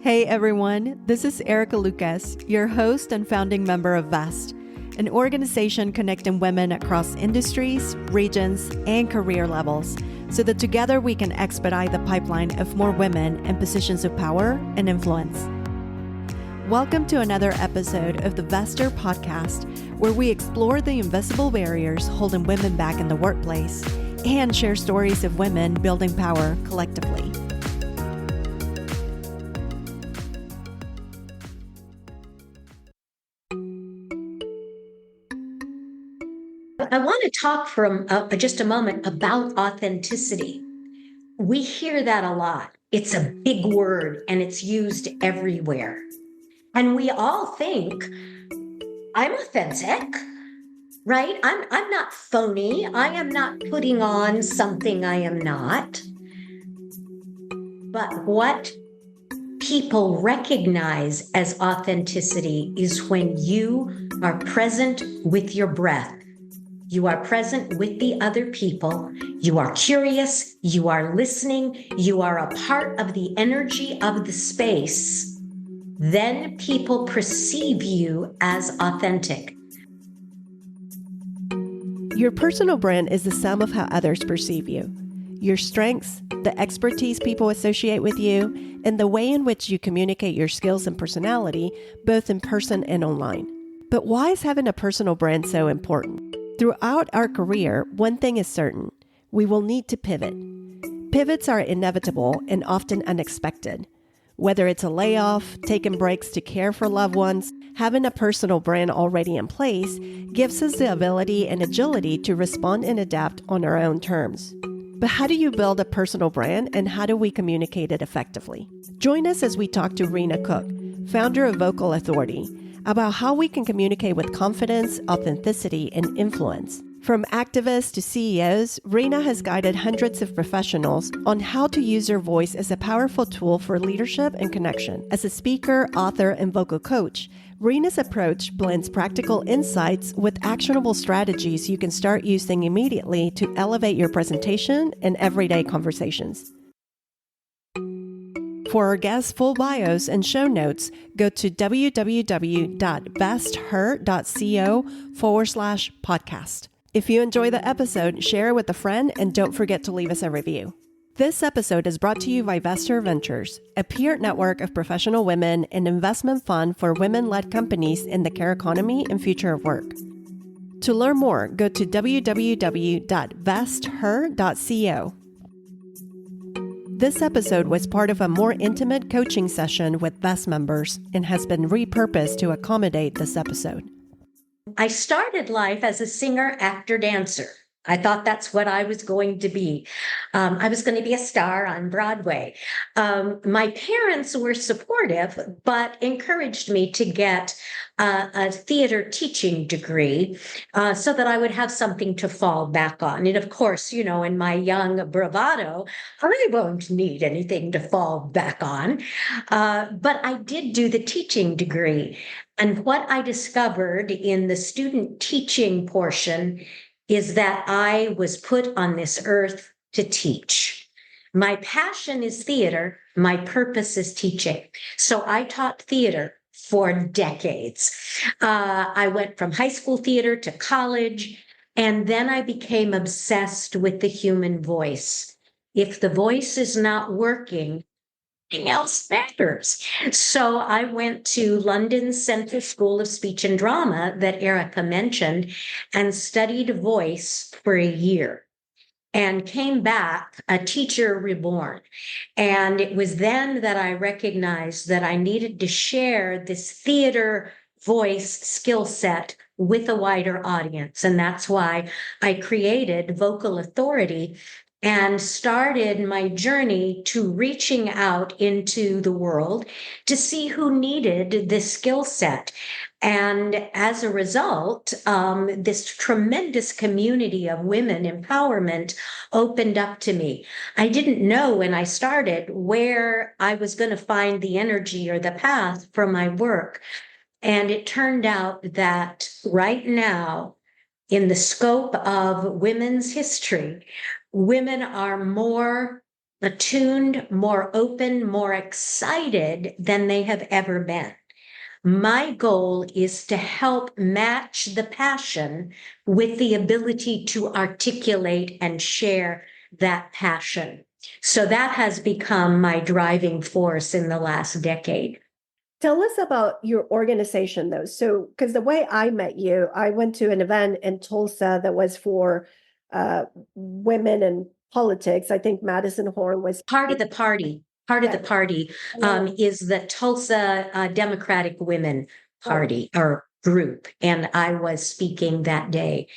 Hey everyone, this is Erica Lucas, your host and founding member of VEST, an organization connecting women across industries, regions, and career levels so that together we can expedite the pipeline of more women in positions of power and influence. Welcome to another episode of the Vester podcast, where we explore the invisible barriers holding women back in the workplace and share stories of women building power collectively. I want to talk for just a moment about authenticity. We hear that a lot. It's a big word and it's used everywhere. And we all think, I'm authentic, right? I'm not phony. I am not putting on something I am not. But what people recognize as authenticity is when you are present with your breath. You are present with the other people. You are curious. You are listening. You are a part of the energy of the space. Then people perceive you as authentic. Your personal brand is the sum of how others perceive you. Your strengths, the expertise people associate with you, and the way in which you communicate your skills and personality, both in person and online. But why is having a personal brand so important? Throughout our career, one thing is certain: we will need to pivot. Pivots are inevitable and often unexpected. Whether it's a layoff, taking breaks to care for loved ones, having a personal brand already in place gives us the ability and agility to respond and adapt on our own terms. But how do you build a personal brand, and how do we communicate it effectively? Join us as we talk to Rena Cook, founder of Vocal Authority, about how we can communicate with confidence, authenticity, and influence. From activists to CEOs, Rena has guided hundreds of professionals on how to use their voice as a powerful tool for leadership and connection. As a speaker, author, and vocal coach, Rena's approach blends practical insights with actionable strategies you can start using immediately to elevate your presentation and everyday conversations. For our guests' full bios and show notes, go to www.vesther.co/podcast. If you enjoy the episode, share it with a friend and don't forget to leave us a review. This episode is brought to you by Vester Ventures, a peer network of professional women and investment fund for women-led companies in the care economy and future of work. To learn more, go to www.vesther.co. This episode was part of a more intimate coaching session with VEST members and has been repurposed to accommodate this episode. I started life as a singer, actor, dancer. I thought that's what I was going to be. I was going to be a star on Broadway. My parents were supportive, but encouraged me to get a theater teaching degree so that I would have something to fall back on. And of course, you know, in my young bravado, I won't need anything to fall back on. But I did do the teaching degree. And what I discovered in the student teaching portion is that I was put on this earth to teach. My passion is theater. My purpose is teaching. So I taught theater for decades. I went from high school theater to college, and then I became obsessed with the human voice. If the voice is not working, nothing else matters. So I went to London's Central School of Speech and Drama that Erica mentioned and studied voice for a year and came back a teacher reborn. And it was then that I recognized that I needed to share this theater voice skill set with a wider audience. And that's why I created Vocal Authority and started my journey to reaching out into the world to see who needed this skill set. And as a result, this tremendous community of women empowerment opened up to me. I didn't know when I started where I was going to find the energy or the path for my work. And it turned out that right now, in the scope of women's history, women are more attuned, more open, more excited than they have ever been. My goal is to help match the passion with the ability to articulate and share that passion. So that has become my driving force in the last decade. Tell us about your organization, though. So, because the way I met you, I went to an event in Tulsa that was for uh, women in politics. I think Madison Horn was. Part of the party, is the Tulsa Democratic Women Oh, Party or group. And I was speaking that day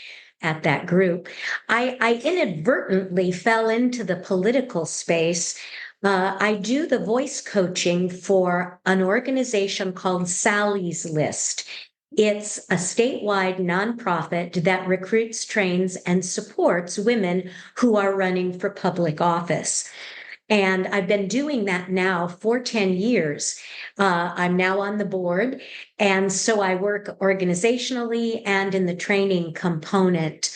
at that group. I inadvertently fell into the political space. I do the voice coaching for an organization called Sally's List. It's a statewide nonprofit that recruits, trains, and supports women who are running for public office. And I've been doing that now for 10 years. I'm now on the board. And so I work organizationally and in the training component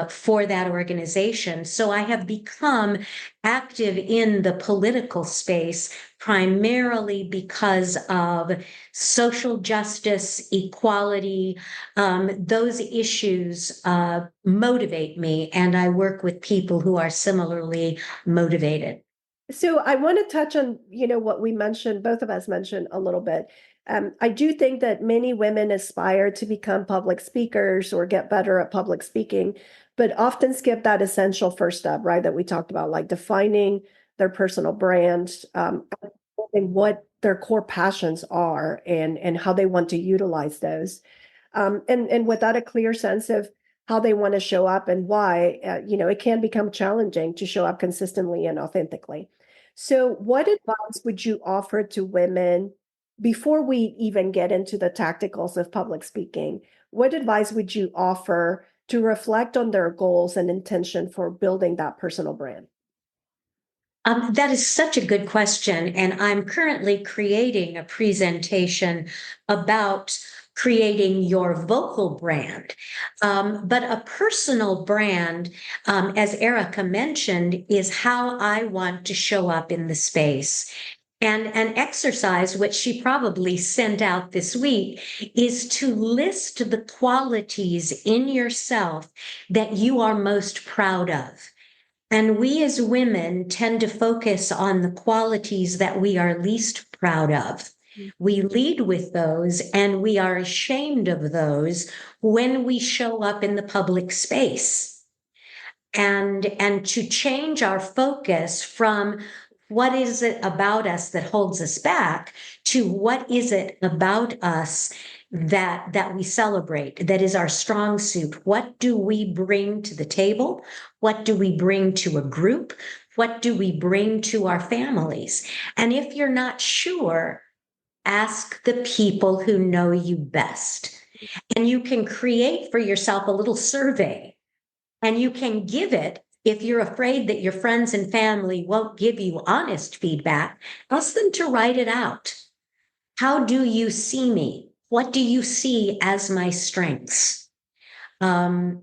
for that organization. So I have become active in the political space primarily because of social justice, equality. Those issues motivate me, and I work with people who are similarly motivated. so I want to touch on, what we mentioned, both of us mentioned a little bit. I do think that many women aspire to become public speakers or get better at public speaking, but often skip that essential first step, right? That we talked about, like defining their personal brand, and what their core passions are and how they want to utilize those. And without a clear sense of how they want to show up and why, it can become challenging to show up consistently and authentically. So, what advice would you offer to women before we even get into the tacticals of public speaking? What advice would you offer to reflect on their goals and intention for building that personal brand? That is such a good question. And I'm currently creating a presentation about creating your vocal brand. But a personal brand, as Erica mentioned, is how I want to show up in the space. And an exercise, which she probably sent out this week, is to list the qualities in yourself that you are most proud of. And we as women tend to focus on the qualities that we are least proud of. We lead with those and we are ashamed of those when we show up in the public space. And to change our focus from what is it about us that holds us back to what is it about us that we celebrate, that is our strong suit. What do we bring to the table? What do we bring to a group? What do we bring to our families? And if you're not sure, ask the people who know you best. And you can create for yourself a little survey, and you can give it. If you're afraid that your friends and family won't give you honest feedback, ask them to write it out. How do you see me? What do you see as my strengths? Um,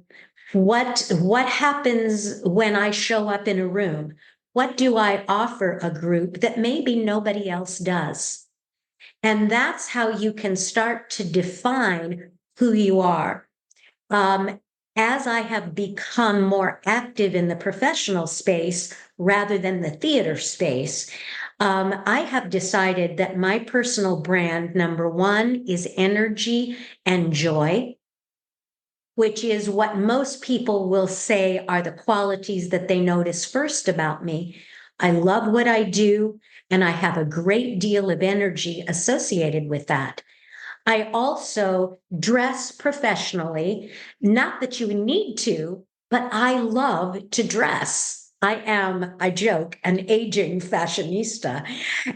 what happens when I show up in a room? What do I offer a group that maybe nobody else does? And that's how you can start to define who you are. Um, as I have become more active in the professional space rather than the theater space, I have decided that my personal brand, number one, is energy and joy, which is what most people will say are the qualities that they notice first about me. I love what I do, and I have a great deal of energy associated with that. I also dress professionally, not that you need to, but I love to dress. I am, I joke, an aging fashionista,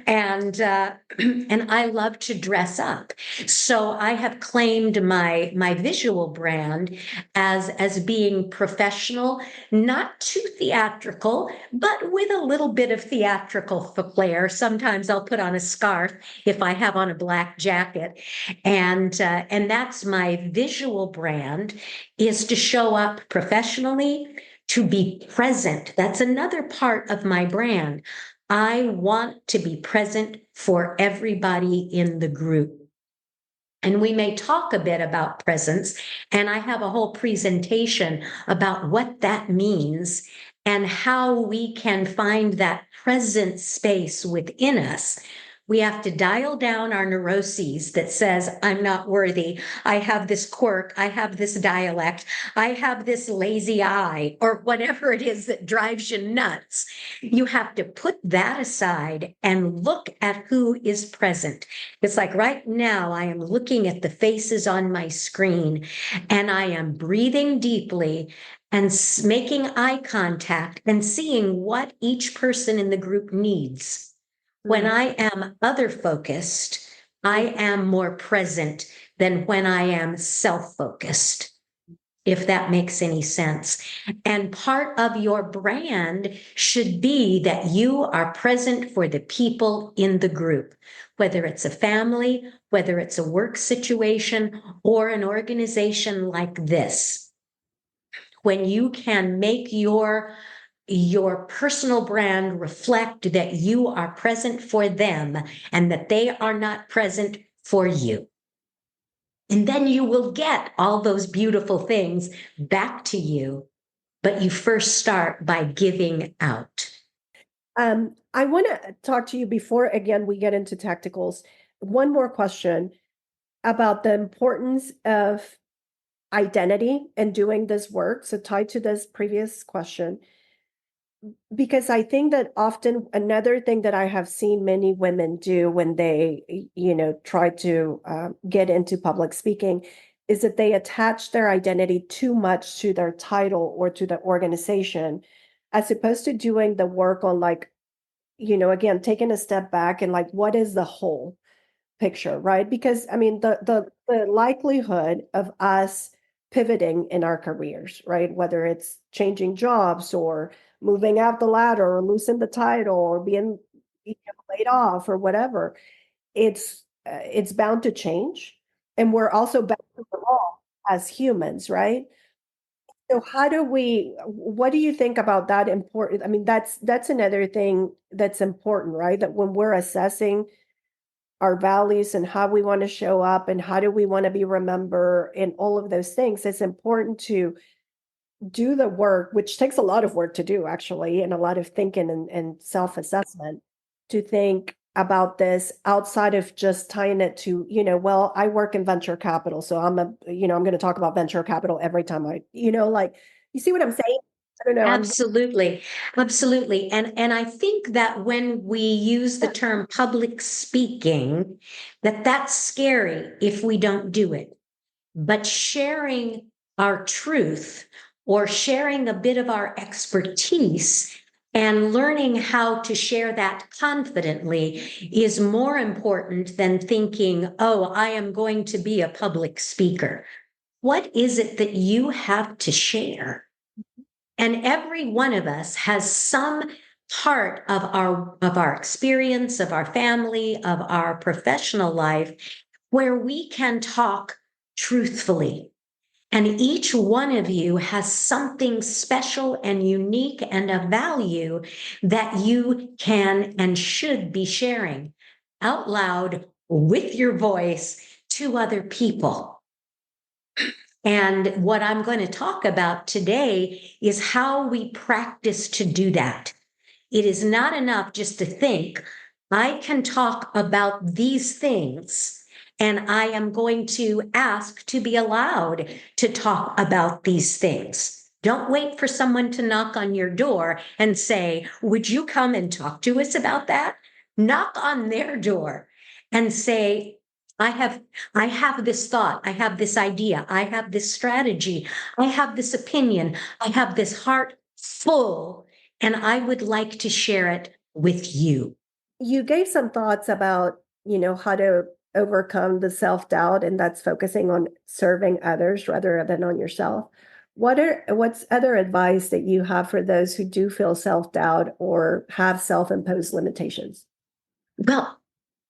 and and I love to dress up. So I have claimed my visual brand as being professional, not too theatrical, but with a little bit of theatrical flair. Sometimes I'll put on a scarf if I have on a black jacket, and that's my visual brand, is to show up professionally, to be present. That's another part of my brand. I want to be present for everybody in the group. And we may talk a bit about presence, and I have a whole presentation about what that means and how we can find that present space within us. We have to dial down our neuroses that says, I'm not worthy. I have this quirk. I have this dialect. I have this lazy eye, or whatever it is that drives you nuts. You have to put that aside and look at who is present. It's like right now, I am looking at the faces on my screen and I am breathing deeply and making eye contact and seeing what each person in the group needs. When I am other focused, I am more present than when I am self focused, if that makes any sense. And part of your brand should be that you are present for the people in the group, whether it's a family, whether it's a work situation, or an organization like this. When you can make your personal brand reflect that you are present for them and that they are not present for you. And then you will get all those beautiful things back to you, but you first start by giving out. I want to talk to you before, again, we get into tacticals. One more question about the importance of identity and doing this work. So tied to this previous question, because I think that often another thing that I have seen many women do when they, try to get into public speaking is that they attach their identity too much to their title or to the organization, as opposed to doing the work on, like, again, taking a step back and like, what is the whole picture, right? Because I mean, the likelihood of us pivoting in our careers, right? Whether it's changing jobs or moving out the ladder or losing the title or being laid off or whatever, it's bound to change, and we're also bound to evolve as humans, right? So how do we, what do you think about that important? I mean, that's another thing that's important, right? That when we're assessing our values and how we want to show up and how do we want to be remembered and all of those things, it's important to do the work, which takes a lot of work to do actually, and a lot of thinking and self-assessment, to think about this outside of just tying it to, well, I work in venture capital, so I'm going to talk about venture capital every time like, you see what I'm saying? I don't know. Absolutely. Absolutely. And I think that when we use the term public speaking, that's scary if we don't do it. But sharing our truth or sharing a bit of our expertise and learning how to share that confidently is more important than thinking, oh, I am going to be a public speaker. What is it that you have to share? And every one of us has some part of our experience, of our family, of our professional life where we can talk truthfully. And each one of you has something special and unique and of value that you can and should be sharing out loud with your voice to other people. And what I'm going to talk about today is how we practice to do that. It is not enough just to think, I can talk about these things, and I am going to ask to be allowed to talk about these things. Don't wait for someone to knock on your door and say, would you come and talk to us about that? Knock on their door and say, I have this thought, I have this idea, I have this strategy, I have this opinion, I have this heart full, and I would like to share it with you. You gave some thoughts about, how to overcome the self-doubt, and that's focusing on serving others rather than on yourself. What's other advice that you have for those who do feel self-doubt or have self-imposed limitations? Well,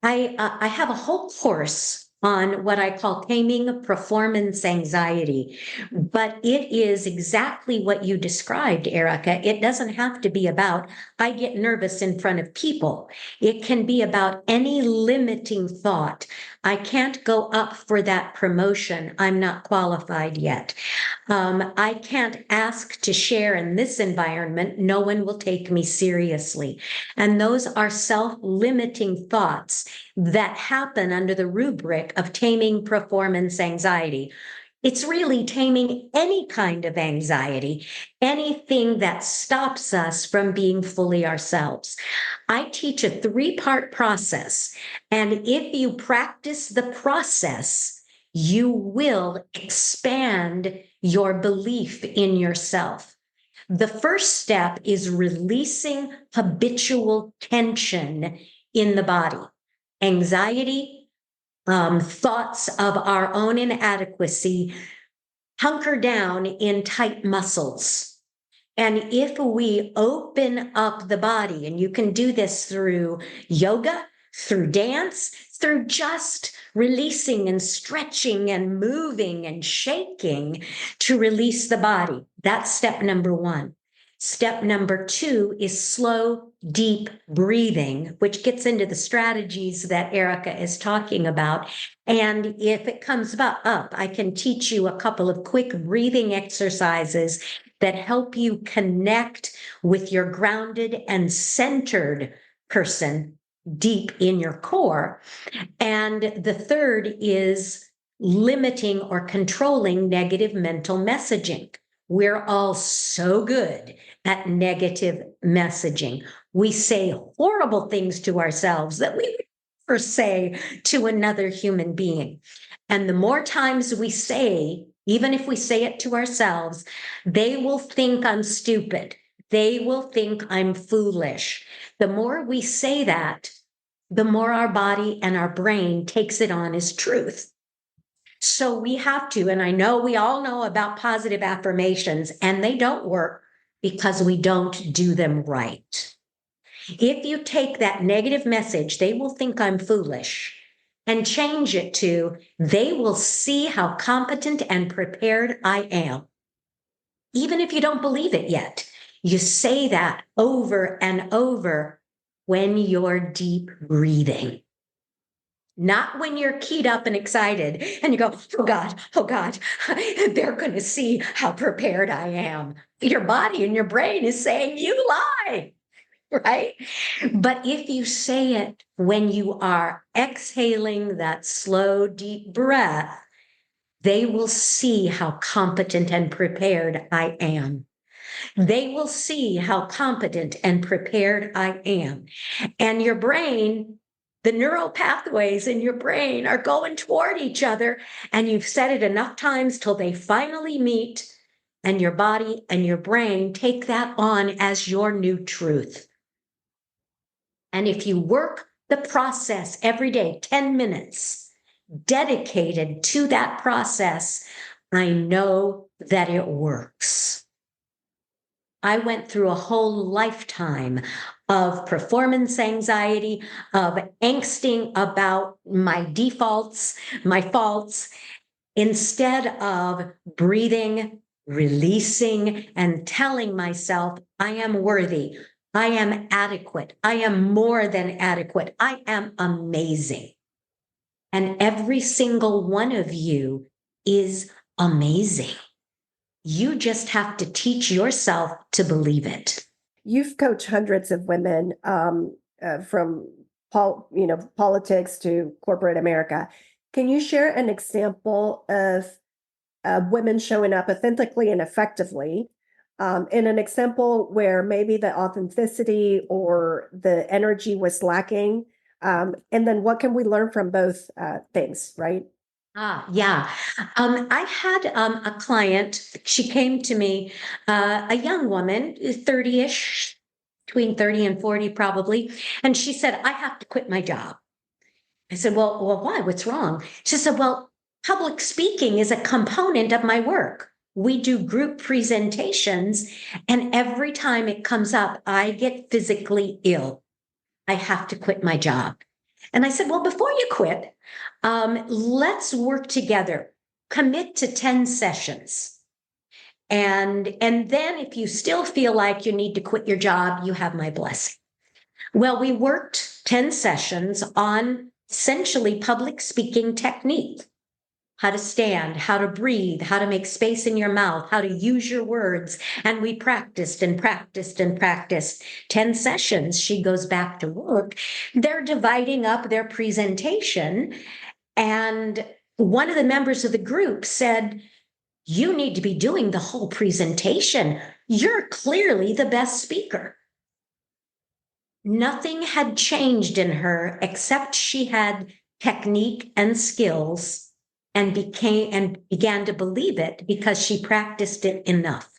I have a whole course on what I call taming performance anxiety. But it is exactly what you described, Erica. It doesn't have to be about, I get nervous in front of people. It can be about any limiting thought. I can't go up for that promotion. I'm not qualified yet. I can't ask to share in this environment. No one will take me seriously. And those are self-limiting thoughts that happen under the rubric of taming performance anxiety. It's really taming any kind of anxiety, anything that stops us from being fully ourselves. I teach a 3-part process, and if you practice the process, you will expand your belief in yourself. The first step is releasing habitual tension in the body, anxiety, thoughts of our own inadequacy, hunker down in tight muscles. And if we open up the body, and you can do this through yoga, through dance, through just releasing and stretching and moving and shaking to release the body. That's step number 1. Step number 2 is slow, deep breathing, which gets into the strategies that Erica is talking about. And if it comes up, I can teach you a couple of quick breathing exercises that help you connect with your grounded and centered person deep in your core. And the third is limiting or controlling negative mental messaging. We're all so good at negative messaging. We say horrible things to ourselves that we would never say to another human being. And the more times we say, even if we say it to ourselves, they will think I'm stupid. They will think I'm foolish. The more we say that, the more our body and our brain takes it on as truth. So we have to, and I know we all know about positive affirmations, and they don't work because we don't do them right. If you take that negative message, they will think I'm foolish, and change it to, they will see how competent and prepared I am. Even if you don't believe it yet, you say that over and over when you're deep breathing. Not when you're keyed up and excited and you go, oh God, they're going to see how prepared I am. Your body and your brain is saying, you lie, right? But if you say it when you are exhaling that slow, deep breath, they will see how competent and prepared I am. They will see how competent and prepared I am. And your brain, the neural pathways in your brain are going toward each other. And you've said it enough times till they finally meet. And your body and your brain take that on as your new truth. And if you work the process every day, 10 minutes, dedicated to that process, I know that it works. I went through a whole lifetime of performance anxiety, of angsting about my defaults, my faults, instead of breathing, releasing, and telling myself, I am worthy. I am adequate. I am more than adequate. I am amazing. And every single one of you is amazing. You just have to teach yourself to believe it. You've coached hundreds of women from politics to corporate America. Can you share an example of women showing up authentically and effectively, in an example where maybe the authenticity or the energy was lacking? And then what can we learn from both things, right? Yeah. I had a client, she came to me, a young woman, 30-ish, between 30 and 40 probably. And she said, I have to quit my job. I said, well, why? What's wrong? She said, well, public speaking is a component of my work. We do group presentations, and every time it comes up, I get physically ill. I have to quit my job. And I said, well, before you quit, let's work together. Commit to 10 sessions. And then if you still feel like you need to quit your job, you have my blessing. Well, we worked 10 sessions on essentially public speaking technique. How to stand, how to breathe, how to make space in your mouth, how to use your words. And we practiced and practiced and practiced 10 sessions. She goes back to work. They're dividing up their presentation. And one of the members of the group said, you need to be doing the whole presentation. You're clearly the best speaker. Nothing had changed in her except she had technique and skills and began to believe it because she practiced it enough.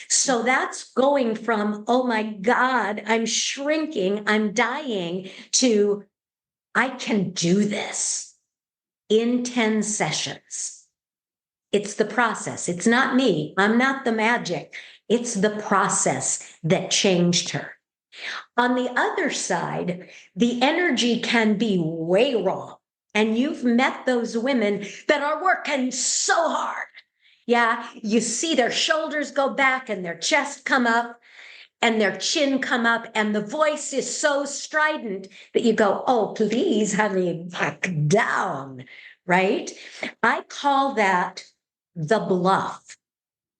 So that's going from, oh my God, I'm shrinking, I'm dying, to I can do this in 10 sessions. It's the process. It's not me. I'm not the magic. It's the process that changed her. On the other side, the energy can be way wrong. And you've met those women that are working so hard. Yeah, you see their shoulders go back and their chest come up and their chin come up, and the voice is so strident that you go, oh, please, honey, back down, right? I call that the bluff.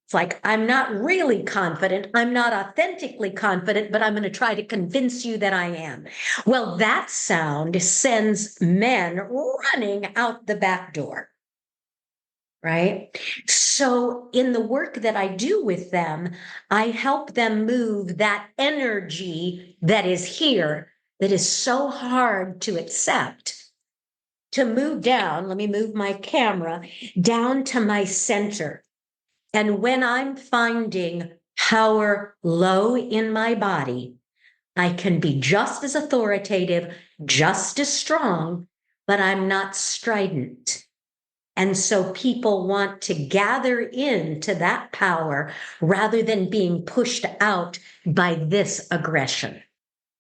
It's like, I'm not really confident. I'm not authentically confident, but I'm going to try to convince you that I am. Well, that sound sends men running out the back door, right? So in the work that I do with them, I help them move that energy that is here, that is so hard to accept, to move down. Let me move my camera down to my center. And when I'm finding power low in my body, I can be just as authoritative, just as strong, but I'm not strident. And so people want to gather into that power rather than being pushed out by this aggression.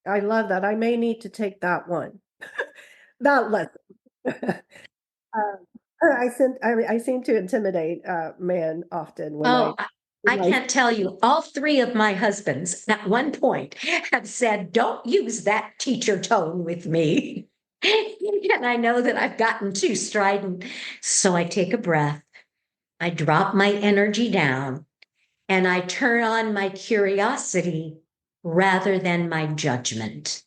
I love that. I may need to take that one, that lesson. I seem to intimidate men often when Oh, I can't tell you. All three of my husbands at one point have said, don't use that teacher tone with me. And I know that I've gotten too strident. So I take a breath, I drop my energy down, and I turn on my curiosity rather than my judgment.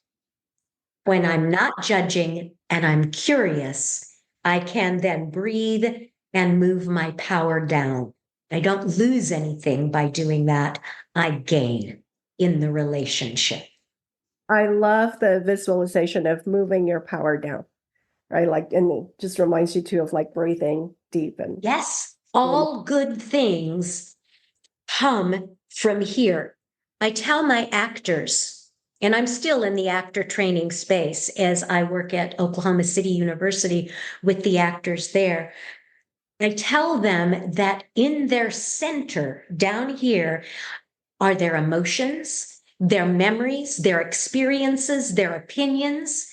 When I'm not judging and I'm curious, I can then breathe and move my power down. I don't lose anything by doing that. I gain in the relationship. I love the visualization of moving your power down, right? Like, and it just reminds you too of like breathing deep and Yes, all good things come from here. I tell my actors, and I'm still in the actor training space as I work at Oklahoma City University with the actors there. I tell them that in their center down here are their emotions, their memories, their experiences, their opinions,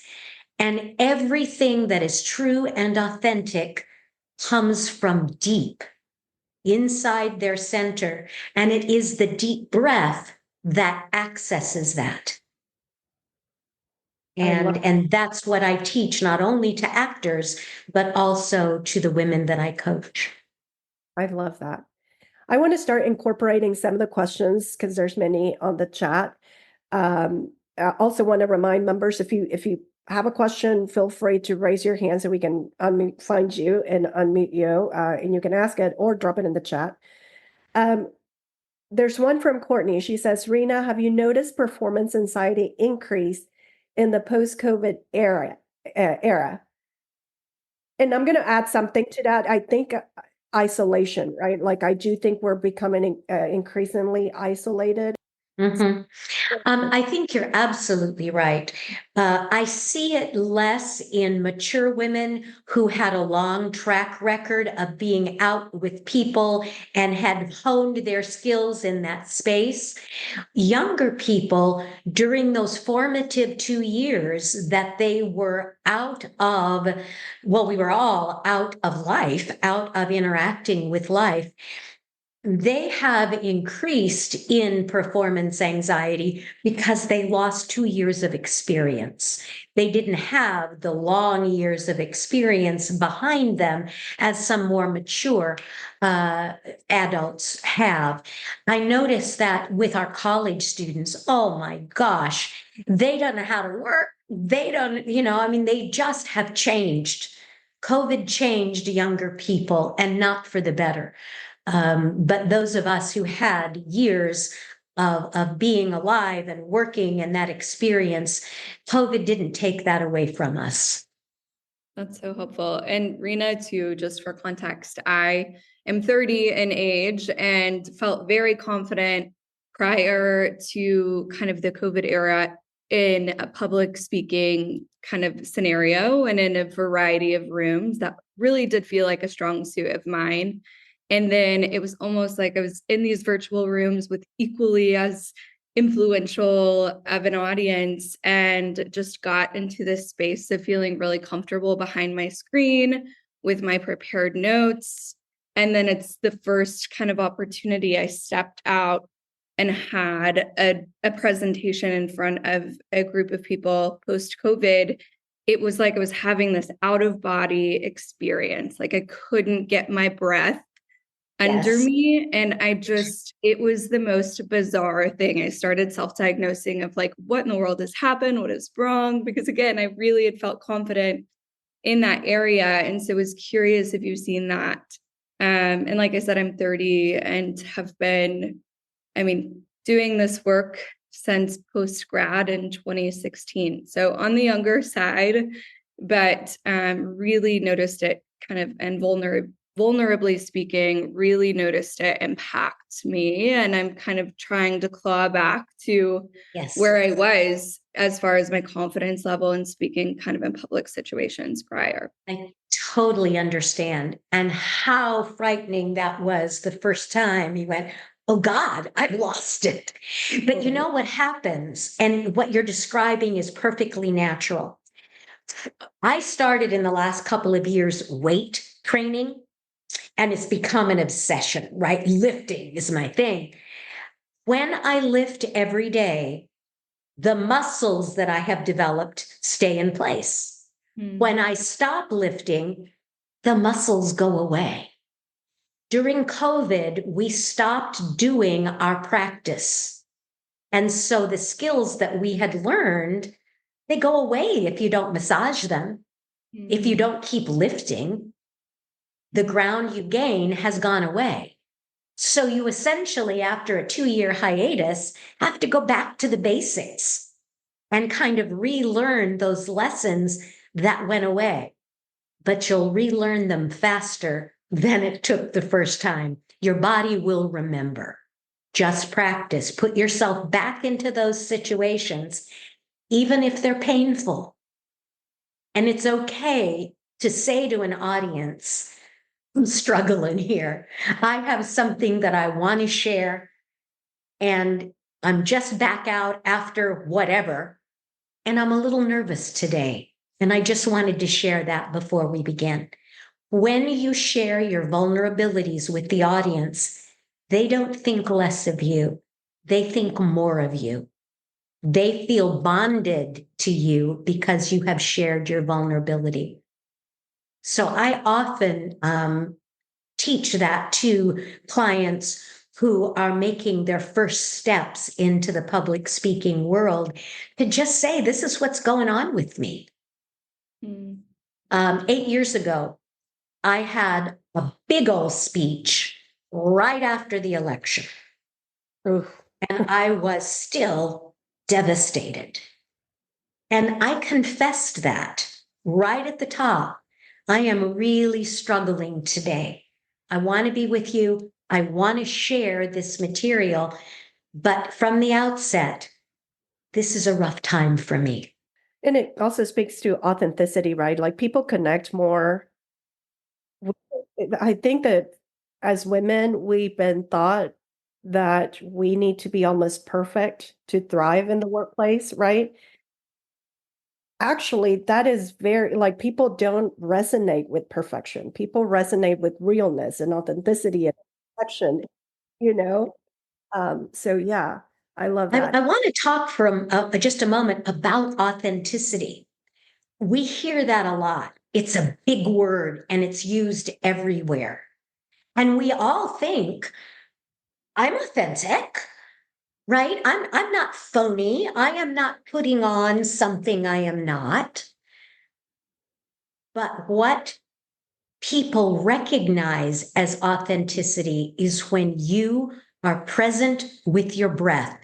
and everything that is true and authentic comes from deep inside their center. And it is the deep breath that accesses that. And that's what I teach, not only to actors, but also to the women that I coach. I love that. I want to start incorporating some of the questions because there's many on the chat. I also want to remind members, if you have a question, feel free to raise your hand so we can find you and unmute you, and you can ask it or drop it in the chat. There's one from Courtney. She says, Rena, have you noticed performance anxiety increase in the post-COVID era? And I'm going to add something to that. I think isolation, right? Like I do think we're becoming increasingly isolated. Mhm. I think you're absolutely right. I see it less in mature women who had a long track record of being out with people and had honed their skills in that space. Younger people, during those formative 2 years that they were out of, well, we were all out of life, out of interacting with life, they have increased in performance anxiety because they lost 2 years of experience. They didn't have the long years of experience behind them as some more mature adults have. I noticed that with our college students. Oh my gosh, they don't know how to work. They don't, I mean, they just have changed. COVID changed younger people, and not for the better. But those of us who had years of being alive and working and that experience, COVID didn't take that away from us. That's so helpful. And Rena, too, just for context, I am 30 in age and felt very confident prior to kind of the COVID era in a public speaking kind of scenario and in a variety of rooms. That really did feel like a strong suit of mine. And then it was almost like I was in these virtual rooms with equally as influential of an audience, and just got into this space of feeling really comfortable behind my screen with my prepared notes. And then it's the first kind of opportunity I stepped out and had a presentation in front of a group of people post COVID. It was like I was having this out of body experience. Like I couldn't get my breath under Yes. me. And it was the most bizarre thing. I started self-diagnosing of like, what in the world has happened? What is wrong? Because again, I really had felt confident in that area. And so I was curious if you've seen that. And like I said, I'm 30 and have been, doing this work since post-grad in 2016. So on the younger side, but really noticed it kind of, and vulnerably speaking, really noticed it impact me. And I'm kind of trying to claw back to Yes. where I was as far as my confidence level in speaking kind of in public situations prior. I totally understand. And how frightening that was the first time you went, oh God, I've lost it. But you know what happens, and what you're describing is perfectly natural. I started in the last couple of years weight training, and it's become an obsession, right? Lifting is my thing. When I lift every day, the muscles that I have developed stay in place. When I stop lifting, the muscles go away. During COVID, we stopped doing our practice. And so the skills that we had learned, they go away if you don't massage them. If you don't keep lifting, the ground you gain has gone away. So you essentially, after a 2-year hiatus, have to go back to the basics and kind of relearn those lessons that went away. But you'll relearn them faster than it took the first time. Your body will remember. Just practice. Put yourself back into those situations, even if they're painful. And it's okay to say to an audience, I'm struggling here. I have something that I want to share, and I'm just back out after whatever, and I'm a little nervous today. And I just wanted to share that before we begin. When you share your vulnerabilities with the audience, they don't think less of you. They think more of you. They feel bonded to you because you have shared your vulnerability. So I often teach that to clients who are making their first steps into the public speaking world, to just say, this is what's going on with me. 8 years ago, I had a big old speech right after the election. And I was still devastated. And I confessed that right at the top. I am really struggling today. I want to be with you. I want to share this material, But from the outset, this is a rough time for me. And it also speaks to authenticity, right? Like people connect more. I think that as women, we've been taught that we need to be almost perfect to thrive in the workplace, right? Actually, that is very like people don't resonate with perfection. People resonate with realness and authenticity and perfection, you know? So yeah, I love that. I want to talk for just a moment about authenticity. We hear that a lot. It's a big word and it's used everywhere. And we all think, I'm authentic, right? I'm not phony. I am not putting on something I am not. But what people recognize as authenticity is when you are present with your breath.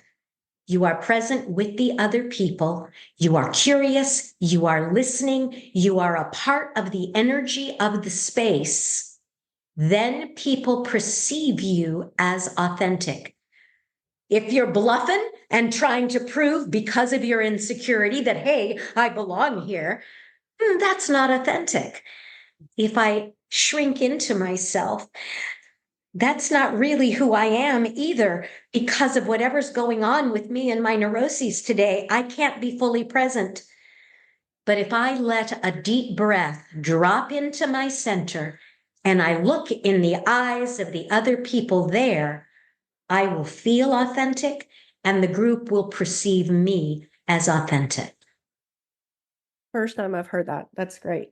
You are present with the other people. You are curious. You are listening. You are a part of the energy of the space. Then people perceive you as authentic. If you're bluffing and trying to prove because of your insecurity that, hey, I belong here, that's not authentic. If I shrink into myself, that's not really who I am either. Because of whatever's going on with me and my neuroses today, I can't be fully present. But if I let a deep breath drop into my center and I look in the eyes of the other people there, I will feel authentic and the group will perceive me as authentic. First time I've heard that. That's great.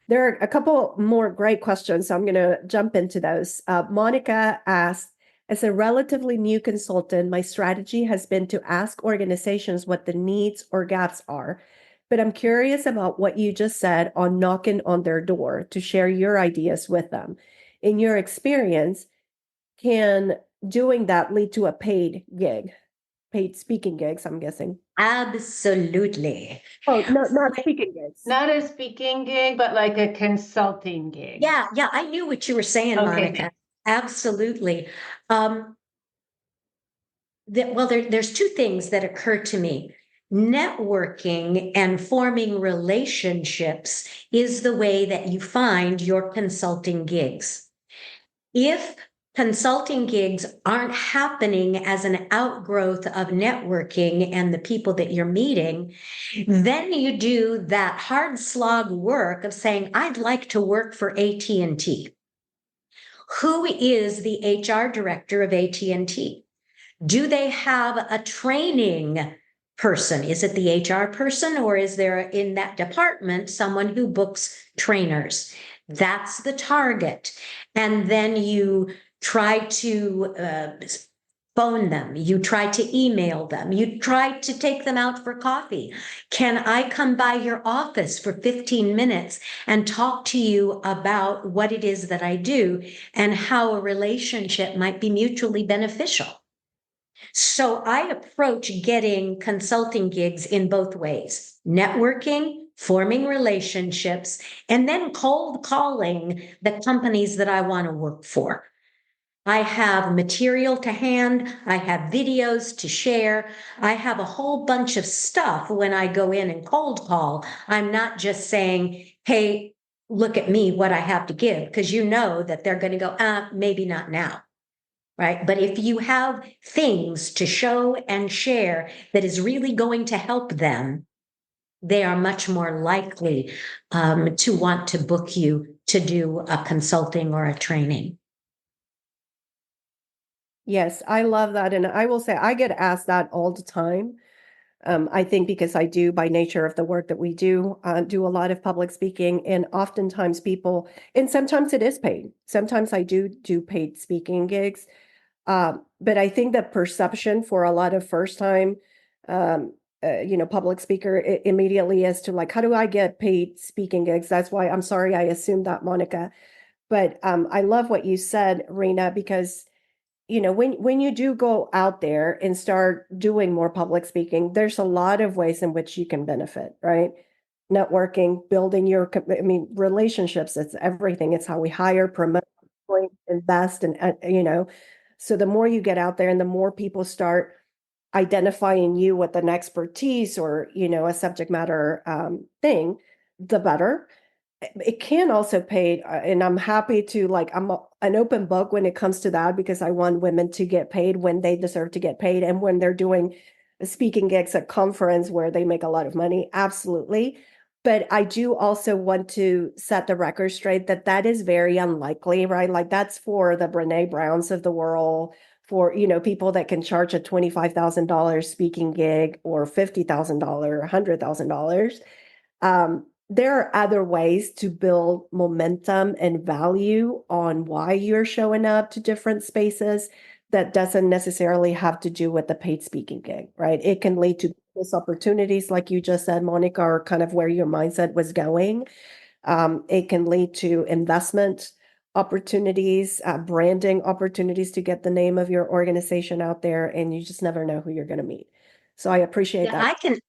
There are a couple more great questions, so I'm going to jump into those. Monica asked, as a relatively new consultant, my strategy has been to ask organizations what the needs or gaps are. But I'm curious about what you just said on knocking on their door to share your ideas with them. In your experience, can doing that lead to a paid gig, paid speaking gigs, I'm guessing? Absolutely. Oh, no, not speaking gigs. Not a speaking gig, but like a consulting gig. Yeah, I knew what you were saying, Okay. Monica. Absolutely. There's two things that occur to me. Networking and forming relationships is the way that you find your consulting gigs. If consulting gigs aren't happening as an outgrowth of networking and the people that you're meeting, then you do that hard slog work of saying, I'd like to work for AT&T. Who is the HR director of AT&T? Do they have a training person? Is it the HR person, or is there in that department someone who books trainers? That's the target. And then you try to phone them, you try to email them, you try to take them out for coffee. Can I come by your office for 15 minutes and talk to you about what it is that I do and how a relationship might be mutually beneficial? So I approach getting consulting gigs in both ways: networking, forming relationships, and then cold calling the companies that I want to work for. I have material to hand. I have videos to share. I have a whole bunch of stuff when I go in and cold call. I'm not just saying, hey, look at me, what I have to give, because you know that they're going to go, maybe not now. Right. But if you have things to show and share that is really going to help them, they are much more likely to want to book you to do a consulting or a training. Yes, I love that. And I will say I get asked that all the time. I think because I do, by nature of the work that we do a lot of public speaking, and oftentimes people, and sometimes it is paid. Sometimes I do paid speaking gigs. But I think the perception for a lot of first time, public speaker immediately is to like, how do I get paid speaking gigs? That's why I'm sorry I assumed that, Monica. But I love what you said, Rena, because when you do go out there and start doing more public speaking, there's a lot of ways in which you can benefit, right? Networking, building relationships, it's everything. It's how we hire, promote, invest, and so the more you get out there and the more people start identifying you with an expertise or, a subject matter thing, the better. It can also pay, and I'm happy to an open book when it comes to that, because I want women to get paid when they deserve to get paid, and when they're doing speaking gigs at conference where they make a lot of money, absolutely. But I do also want to set the record straight that that is very unlikely, right? Like that's for the Brene Browns of the world, for people that can charge a $25,000 speaking gig or $50,000, $100,000. There are other ways to build momentum and value on why you're showing up to different spaces that doesn't necessarily have to do with the paid speaking gig, right? It can lead to business opportunities, like you just said, Monica, or kind of where your mindset was going. It can lead to investment opportunities, branding opportunities to get the name of your organization out there, and you just never know who you're going to meet. So I appreciate Yeah, that.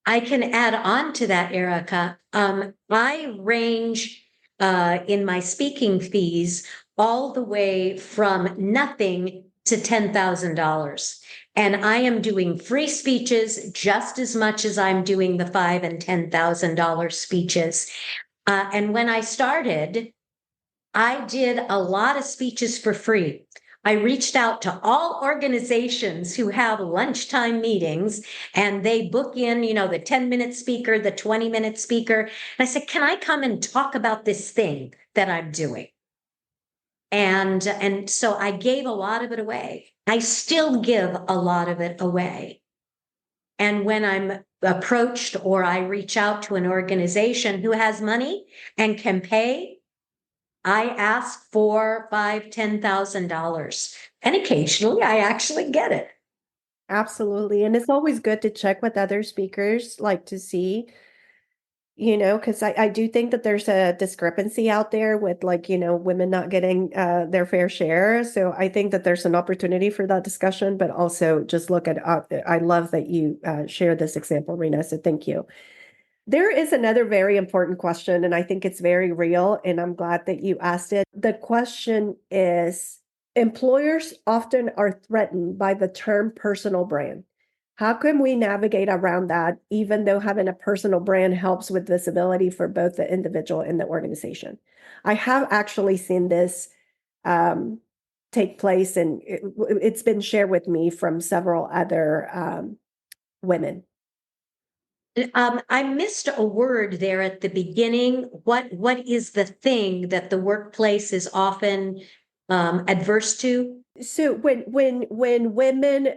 I can add on to that, Erica. I range in my speaking fees all the way from nothing to $10,000. And I am doing free speeches just as much as I'm doing the $5,000 and $10,000 speeches. And when I started, I did a lot of speeches for free. I reached out to all organizations who have lunchtime meetings and they book in, the 10-minute speaker, the 20-minute speaker. And I said, can I come and talk about this thing that I'm doing? And so I gave a lot of it away. I still give a lot of it away. And when I'm approached or I reach out to an organization who has money and can pay, I ask for $5,000, $10,000, and occasionally I actually get it. Absolutely. And it's always good to check with other speakers, like to see, because I do think that there's a discrepancy out there with women not getting their fair share. So I think that there's an opportunity for that discussion, but also just look at, I love that you shared this example, Rena, so thank you. There is another very important question, and I think it's very real, and I'm glad that you asked it. The question is, employers often are threatened by the term personal brand. How can we navigate around that, even though having a personal brand helps with visibility for both the individual and the organization? I have actually seen this take place, and it's been shared with me from several other women. I missed a word there at the beginning. What is the thing that the workplace is often adverse to? So when women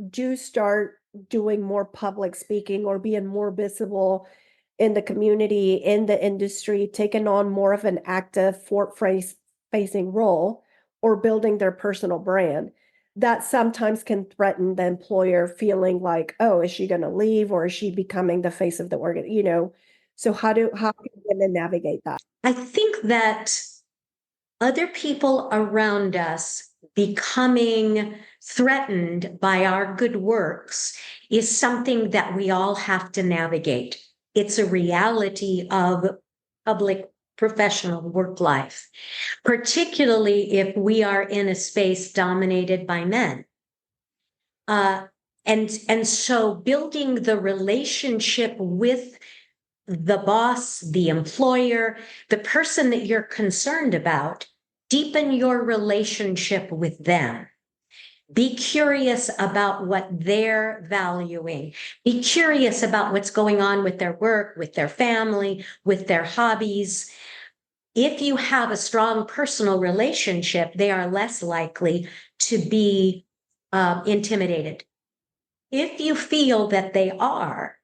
do start doing more public speaking or being more visible in the community, in the industry, taking on more of an active facing role or building their personal brand, that sometimes can threaten the employer, feeling like, oh, is she going to leave, or is she becoming the face of the organ? So how can women navigate that? I think that other people around us becoming threatened by our good works is something that we all have to navigate. It's a reality of public professional work life, particularly if we are in a space dominated by men. And so building the relationship with the boss, the employer, the person that you're concerned about, deepen your relationship with them. Be curious about what they're valuing. Be curious about what's going on with their work, with their family, with their hobbies. If you have a strong personal relationship, they are less likely to be intimidated. If you feel that they are,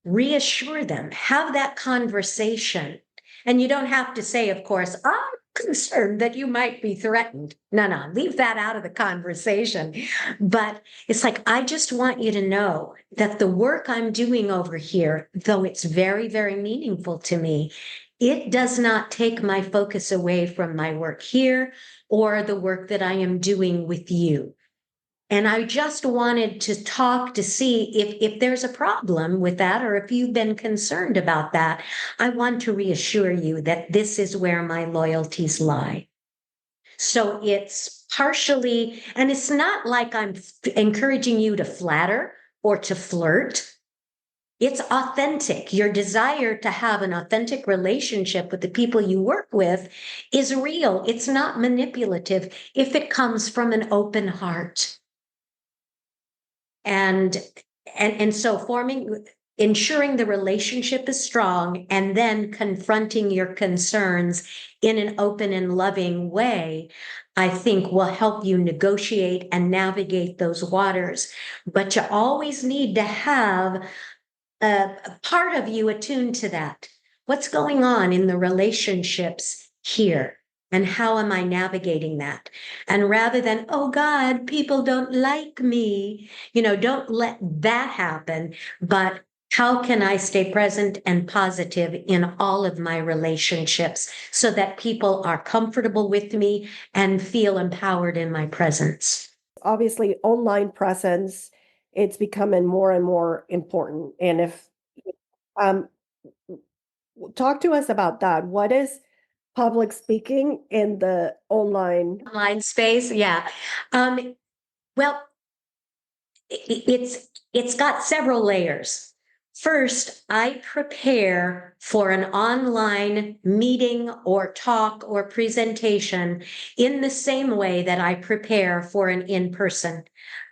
reassure them, have that conversation. And you don't have to say, of course, I'm concerned that you might be threatened. No, leave that out of the conversation. But it's like, I just want you to know that the work I'm doing over here, though it's very, very meaningful to me, it does not take my focus away from my work here or the work that I am doing with you. And I just wanted to talk to see if there's a problem with that, or if you've been concerned about that. I want to reassure you that this is where my loyalties lie. So it's partially, and it's not like I'm encouraging you to flatter or to flirt. It's authentic. Your desire to have an authentic relationship with the people you work with is real. It's not manipulative if it comes from an open heart. And so ensuring the relationship is strong and then confronting your concerns in an open and loving way, I think will help you negotiate and navigate those waters. But you always need to have a part of you attuned to that. What's going on in the relationships here? And how am I navigating that? And rather than, oh God, people don't like me, don't let that happen. But how can I stay present and positive in all of my relationships so that people are comfortable with me and feel empowered in my presence? Obviously, online presence, it's becoming more and more important. And if um, talk to us about that. What is public speaking in the online? Online space, yeah. Well, it's got several layers. First, I prepare for an online meeting or talk or presentation in the same way that I prepare for an in-person.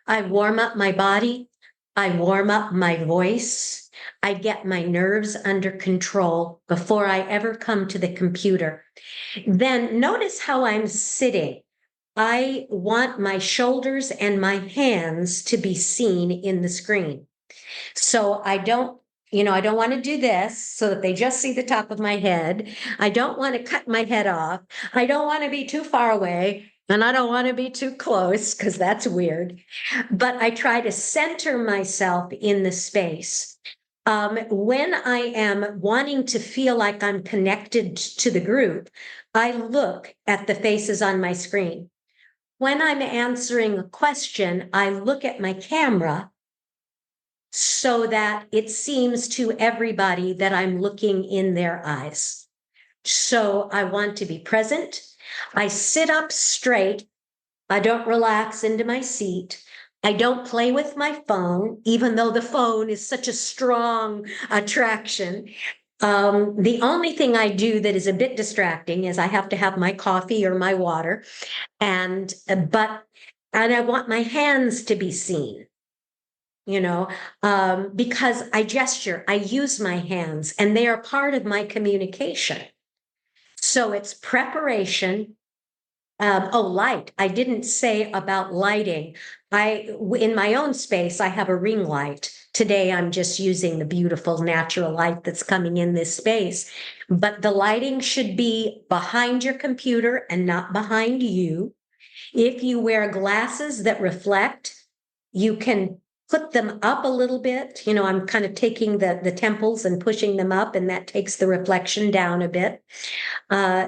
I warm up my body, I warm up my voice, I get my nerves under control before I ever come to the computer. Then notice how I'm sitting. I want my shoulders and my hands to be seen in the screen. So I don't want to do this so that they just see the top of my head. I don't want to cut my head off. I don't want to be too far away. And I don't want to be too close because that's weird. But I try to center myself in the space. When I am wanting to feel like I'm connected to the group, I look at the faces on my screen. When I'm answering a question, I look at my camera so that it seems to everybody that I'm looking in their eyes. So I want to be present. I sit up straight. I don't relax into my seat. I don't play with my phone, even though the phone is such a strong attraction. The only thing I do that is a bit distracting is I have to have my coffee or my water. And I want my hands to be seen, because I gesture, I use my hands, and they are part of my communication. So it's preparation. Light. I didn't say about lighting. In my own space, I have a ring light. Today, I'm just using the beautiful natural light that's coming in this space. But the lighting should be behind your computer and not behind you. If you wear glasses that reflect, you can put them up a little bit. I'm kind of taking the temples and pushing them up, and that takes the reflection down a bit.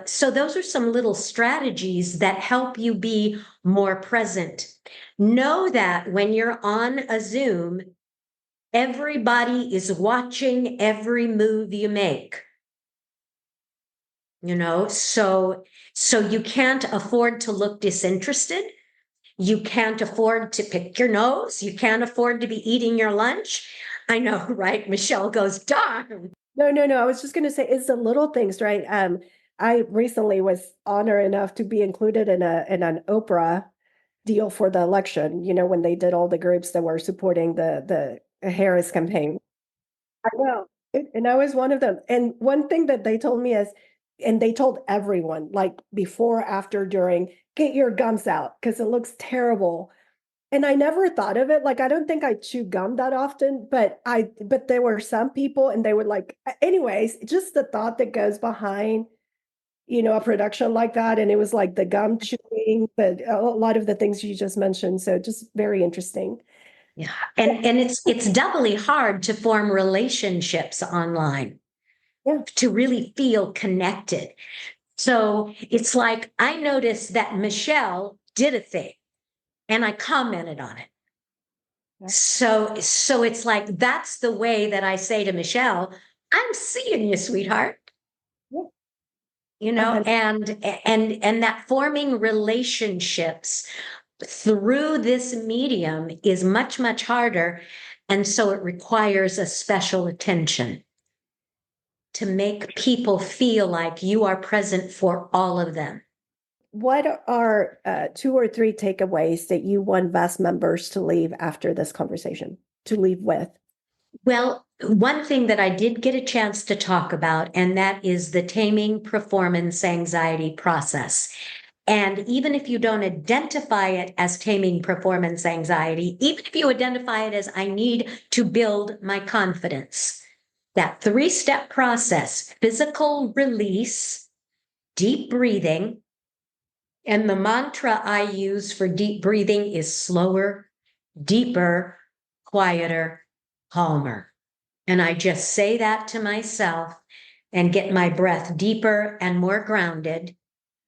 So those are some little strategies that help you be more present. Know that when you're on a Zoom, everybody is watching every move you make. So you can't afford to look disinterested. You can't afford to pick your nose. You can't afford to be eating your lunch. I know, right? Michelle goes, darn. No, no, no. I was just going to say it's the little things, right? I recently was honored enough to be included in an Oprah deal for the election, when they did all the groups that were supporting the Harris campaign. I know. And I was one of them. And one thing that they told me is, and they told everyone, like before, after, during, get your gums out because it looks terrible. And I never thought of it. Like, I don't think I chew gum that often, but there were some people and they would like, anyways, just the thought that goes behind, a production like that. And it was like the gum chewing, but a lot of the things you just mentioned. So just very interesting. Yeah. And it's doubly hard to form relationships online. Yeah. To really feel connected. So it's like I noticed that Michelle did a thing and I commented on it. Yeah. So it's like that's the way that I say to Michelle, I'm seeing you, sweetheart. Yeah. and that forming relationships through this medium is much, much harder. And so it requires a special attention to make people feel like you are present for all of them. What are 2 or 3 takeaways that you want VEST members to leave after this conversation, to leave with? Well, one thing that I did get a chance to talk about, and that is the taming performance anxiety process. And even if you don't identify it as taming performance anxiety, even if you identify it as I need to build my confidence, that 3-step process, physical release, deep breathing, and the mantra I use for deep breathing is slower, deeper, quieter, calmer. And I just say that to myself and get my breath deeper and more grounded.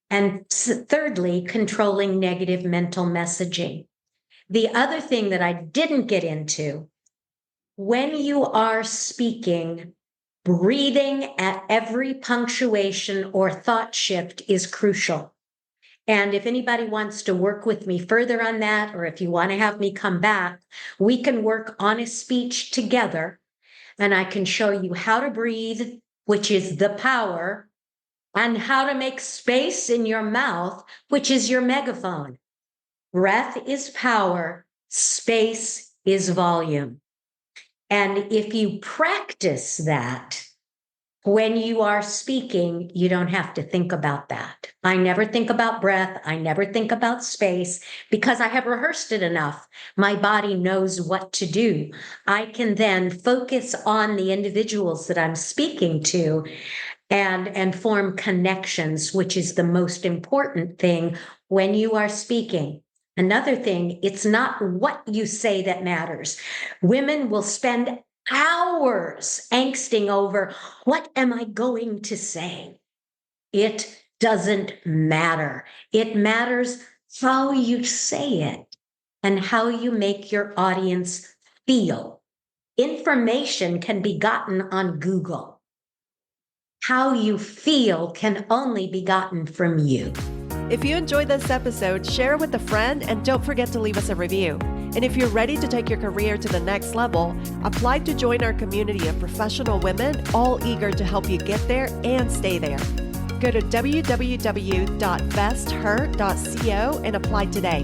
And thirdly, controlling negative mental messaging. The other thing that I didn't get into, when you are speaking, breathing at every punctuation or thought shift is crucial. And if anybody wants to work with me further on that, or if you want to have me come back, we can work on a speech together, and I can show you how to breathe, which is the power, and how to make space in your mouth, which is your megaphone. Breath is power, space is volume. And if you practice that, when you are speaking, you don't have to think about that. I never think about breath. I never think about space because I have rehearsed it enough. My body knows what to do. I can then focus on the individuals that I'm speaking to and form connections, which is the most important thing when you are speaking. Another thing, it's not what you say that matters. Women will spend hours angsting over, what am I going to say? It doesn't matter. It matters how you say it and how you make your audience feel. Information can be gotten on Google. How you feel can only be gotten from you. If you enjoyed this episode, share it with a friend and don't forget to leave us a review. And if you're ready to take your career to the next level, apply to join our community of professional women, all eager to help you get there and stay there. Go to www.vesther.co and apply today.